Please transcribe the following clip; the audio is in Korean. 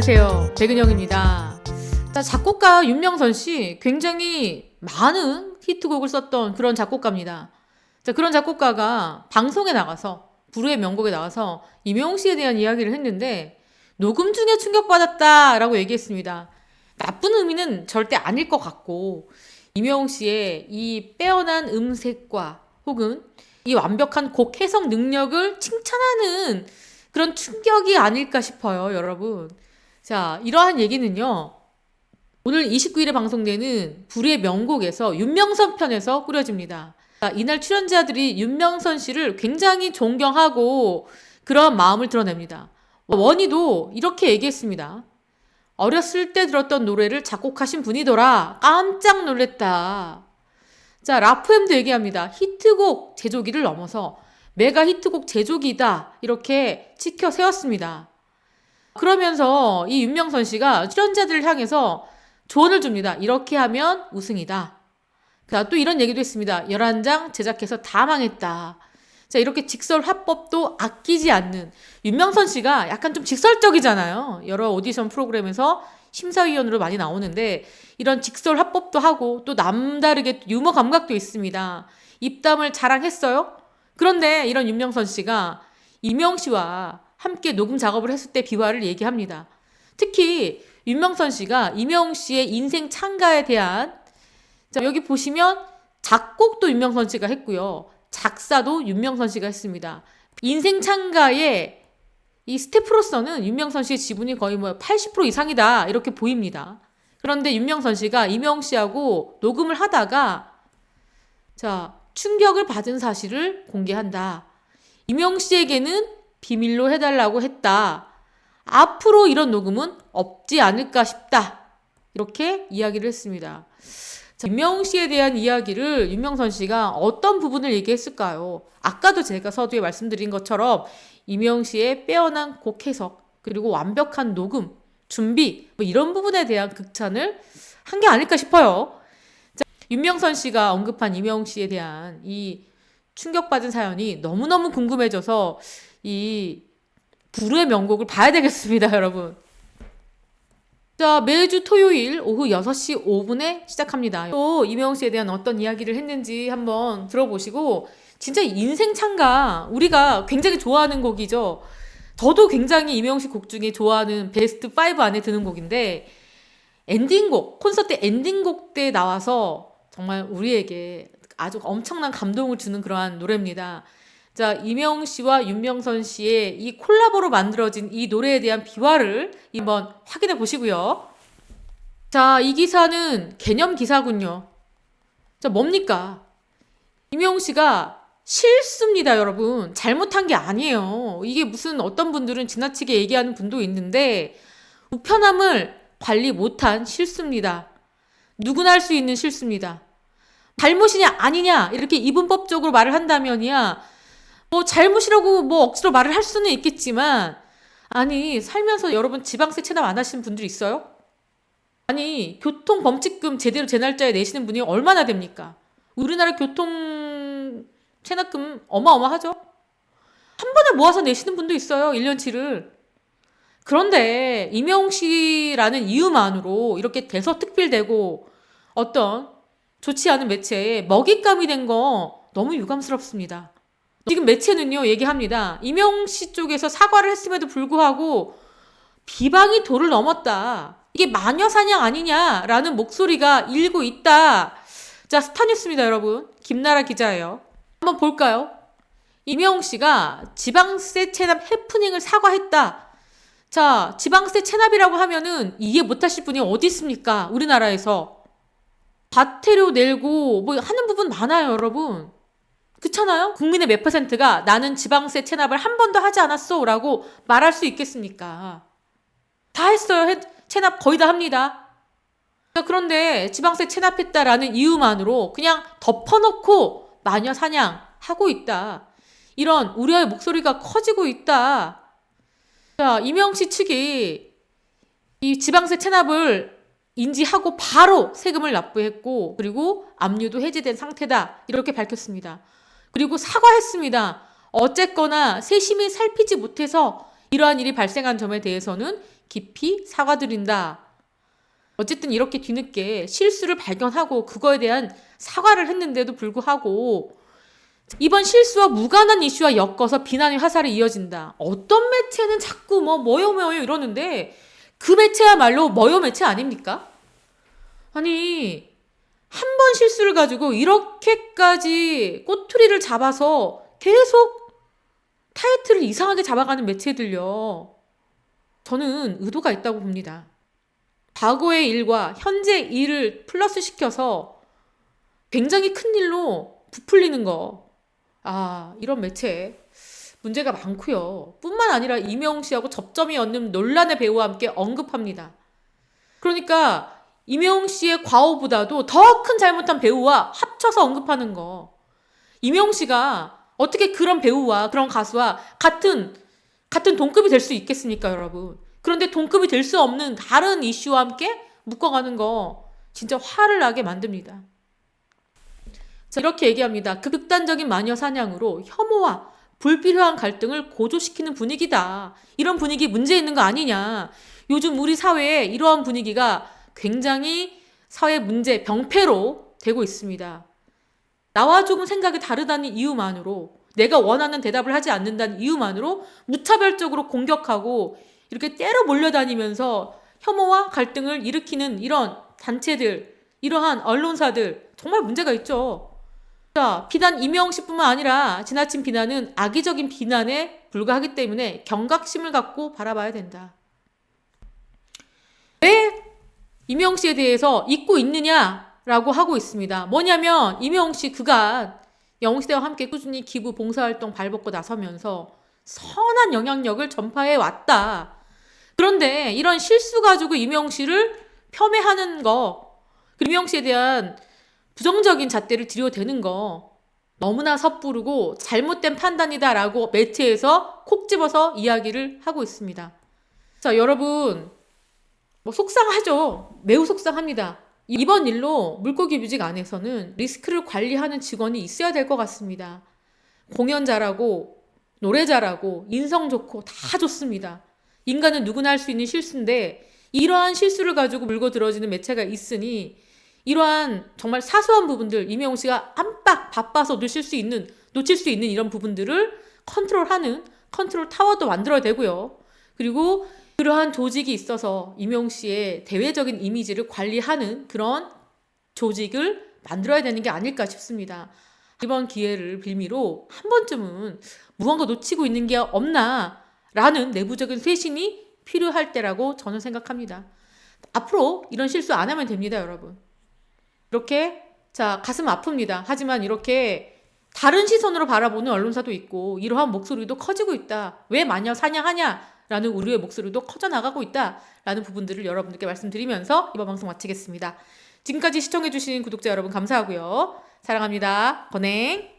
안녕하세요. 백은영입니다. 작곡가 윤명선 씨 굉장히 많은 히트곡을 썼던 그런 작곡가입니다. 그런 작곡가가 방송에 나가서 불후의 명곡에 나가서 임영웅 씨에 대한 이야기를 했는데 녹음 중에 충격받았다라고 얘기했습니다. 나쁜 의미는 절대 아닐 것 같고 임영웅 씨의 이 빼어난 음색과 혹은 이 완벽한 곡 해석 능력을 칭찬하는 그런 충격이 아닐까 싶어요, 여러분. 자, 이러한 얘기는요. 오늘 29일에 방송되는 불후의 명곡에서 윤명선 편에서 꾸려집니다. 자, 이날 출연자들이 윤명선 씨를 굉장히 존경하고 그런 마음을 드러냅니다. 원희도 이렇게 얘기했습니다. 어렸을 때 들었던 노래를 작곡하신 분이더라. 깜짝 놀랬다. 자, 라프엠도 얘기합니다. 히트곡 제조기를 넘어서 메가 히트곡 제조기다. 이렇게 치켜 세웠습니다. 그러면서 이 윤명선 씨가 출연자들을 향해서 조언을 줍니다. 이렇게 하면 우승이다. 자, 또 이런 얘기도 했습니다. 11장 제작해서 다 망했다. 자, 이렇게 직설 화법도 아끼지 않는 윤명선 씨가 약간 좀 직설적이잖아요. 여러 오디션 프로그램에서 심사위원으로 많이 나오는데 이런 직설 화법도 하고 또 남다르게 유머 감각도 있습니다. 입담을 자랑했어요. 그런데 이런 윤명선 씨가 임영웅 씨와 함께 녹음 작업을 했을 때 비화를 얘기합니다. 특히 윤명선 씨가 임영웅 씨의 인생 찬가에 대한 자, 여기 보시면 작곡도 윤명선 씨가 했고요. 작사도 윤명선 씨가 했습니다. 인생 찬가의 이 스태프로서는 윤명선 씨의 지분이 거의 80% 이상이다 이렇게 보입니다. 그런데 윤명선 씨가 임영웅 씨하고 녹음을 하다가 자, 충격을 받은 사실을 공개한다. 임영웅 씨에게는 비밀로 해달라고 했다. 앞으로 이런 녹음은 없지 않을까 싶다. 이렇게 이야기를 했습니다. 자, 임영웅 씨에 대한 이야기를 윤명선 씨가 어떤 부분을 얘기했을까요? 아까도 제가 서두에 말씀드린 것처럼 임영웅 씨의 빼어난 곡 해석 그리고 완벽한 녹음, 준비 이런 부분에 대한 극찬을 한 게 아닐까 싶어요. 자, 윤명선 씨가 언급한 임영웅 씨에 대한 이 충격받은 사연이 너무너무 궁금해져서 이 불후의 명곡을 봐야 되겠습니다, 여러분. 자, 매주 토요일 오후 6시 5분에 시작합니다. 또 임영웅 씨에 대한 어떤 이야기를 했는지 한번 들어보시고 진짜 인생 찬가 우리가 굉장히 좋아하는 곡이죠. 저도 굉장히 임영웅 씨 곡 중에 좋아하는 베스트 5 안에 드는 곡인데 엔딩곡, 콘서트 엔딩곡 때 나와서 정말 우리에게 아주 엄청난 감동을 주는 그러한 노래입니다. 자, 임영웅 씨와 윤명선 씨의 이 콜라보로 만들어진 이 노래에 대한 비화를 한번 확인해 보시고요. 자, 이 기사는 개념 기사군요. 자, 뭡니까? 임영웅 씨가 실수입니다, 여러분. 잘못한 게 아니에요. 이게 무슨 어떤 분들은 지나치게 얘기하는 분도 있는데 우편함을 관리 못한 실수입니다. 누구나 할 수 있는 실수입니다. 잘못이냐 아니냐 이렇게 이분법적으로 말을 한다면이야 잘못이라고 억지로 말을 할 수는 있겠지만 아니 살면서 여러분 지방세 체납 안 하시는 분들 있어요? 아니 교통범칙금 제대로 제 날짜에 내시는 분이 얼마나 됩니까? 우리나라 교통 체납금 어마어마하죠? 한 번에 모아서 내시는 분도 있어요. 1년치를. 그런데 임영웅 씨라는 이유만으로 이렇게 대서특필되고 어떤 좋지 않은 매체에 먹잇감이 된 거 너무 유감스럽습니다. 지금 매체는요 얘기합니다. 임영웅 씨 쪽에서 사과를 했음에도 불구하고 비방이 도를 넘었다. 이게 마녀사냥 아니냐라는 목소리가 일고 있다. 자, 스타뉴스입니다, 여러분. 김나라 기자예요. 한번 볼까요? 임영웅 씨가 지방세 체납 해프닝을 사과했다. 자, 지방세 체납이라고 하면은 이해 못하실 분이 어디 있습니까? 우리나라에서. 과태료 내고 하는 부분 많아요, 여러분. 그렇잖아요? 국민의 몇 %가 나는 지방세 체납을 한 번도 하지 않았어 라고 말할 수 있겠습니까? 다 했어요. 체납 거의 다 합니다. 그런데 지방세 체납했다라는 이유만으로 그냥 덮어놓고 마녀 사냥하고 있다. 이런 우려의 목소리가 커지고 있다. 자, 임영웅 씨 측이 이 지방세 체납을 인지하고 바로 세금을 납부했고 그리고 압류도 해제된 상태다. 이렇게 밝혔습니다. 그리고 사과했습니다. 어쨌거나 세심히 살피지 못해서 이러한 일이 발생한 점에 대해서는 깊이 사과드린다. 어쨌든 이렇게 뒤늦게 실수를 발견하고 그거에 대한 사과를 했는데도 불구하고 이번 실수와 무관한 이슈와 엮어서 비난의 화살이 이어진다. 어떤 매체는 자꾸 뭐요 이러는데 그 매체야말로 뭐요 매체 아닙니까? 아니 한 번 실수를 가지고 이렇게까지 꼬투리를 잡아서 계속 타이틀을 이상하게 잡아가는 매체들요. 저는 의도가 있다고 봅니다. 과거의 일과 현재 일을 플러스 시켜서 굉장히 큰 일로 부풀리는 거. 이런 매체 문제가 많고요. 뿐만 아니라 이명웅 씨하고 접점이 없는 논란의 배우와 함께 언급합니다. 그러니까 이명웅 씨의 과오보다도 더 큰 잘못한 배우와 합쳐서 언급하는 거. 이명웅 씨가 어떻게 그런 배우와 그런 가수와 같은 동급이 될 수 있겠습니까, 여러분? 그런데 동급이 될 수 없는 다른 이슈와 함께 묶어가는 거 진짜 화를 나게 만듭니다. 자, 이렇게 얘기합니다. 그 극단적인 마녀 사냥으로 혐오와 불필요한 갈등을 고조시키는 분위기다. 이런 분위기 문제 있는 거 아니냐. 요즘 우리 사회에 이러한 분위기가 굉장히 사회 문제, 병폐로 되고 있습니다. 나와 조금 생각이 다르다는 이유만으로, 내가 원하는 대답을 하지 않는다는 이유만으로 무차별적으로 공격하고 이렇게 때려 몰려다니면서 혐오와 갈등을 일으키는 이런 단체들, 이러한 언론사들 정말 문제가 있죠. 자, 비단 이명웅 씨뿐만 아니라 지나친 비난은 악의적인 비난에 불과하기 때문에 경각심을 갖고 바라봐야 된다. 왜 이명웅 씨에 대해서 잊고 있느냐라고 하고 있습니다. 뭐냐면 이명웅 씨 그간 영웅시대와 함께 꾸준히 기부 봉사활동 발벗고 나서면서 선한 영향력을 전파해 왔다. 그런데 이런 실수 가지고 이명웅 씨를 폄훼하는 거, 그리고 이명웅 씨에 대한 부정적인 잣대를 들여대는 거 너무나 섣부르고 잘못된 판단이다라고 매체에서 콕 집어서 이야기를 하고 있습니다. 자, 여러분 속상하죠. 매우 속상합니다. 이번 일로 물고기 뮤직 안에서는 리스크를 관리하는 직원이 있어야 될 것 같습니다. 공연 잘하고 노래 잘하고 인성 좋고 다 좋습니다. 인간은 누구나 할 수 있는 실수인데 이러한 실수를 가지고 물고 들어지는 매체가 있으니 이러한 정말 사소한 부분들, 이명웅 씨가 깜빡 바빠서 놓칠 수 있는 이런 부분들을 컨트롤하는 컨트롤 타워도 만들어야 되고요. 그리고 그러한 조직이 있어서 이명웅 씨의 대외적인 이미지를 관리하는 그런 조직을 만들어야 되는 게 아닐까 싶습니다. 이번 기회를 빌미로 한 번쯤은 무언가 놓치고 있는 게 없나 라는 내부적인 쇄신이 필요할 때라고 저는 생각합니다. 앞으로 이런 실수 안 하면 됩니다, 여러분. 이렇게 가슴 아픕니다. 하지만 이렇게 다른 시선으로 바라보는 언론사도 있고 이러한 목소리도 커지고 있다. 왜 마녀 사냥하냐? 라는 우리의 목소리도 커져나가고 있다라는 부분들을 여러분들께 말씀드리면서 이번 방송 마치겠습니다. 지금까지 시청해주신 구독자 여러분 감사하고요. 사랑합니다. 건행.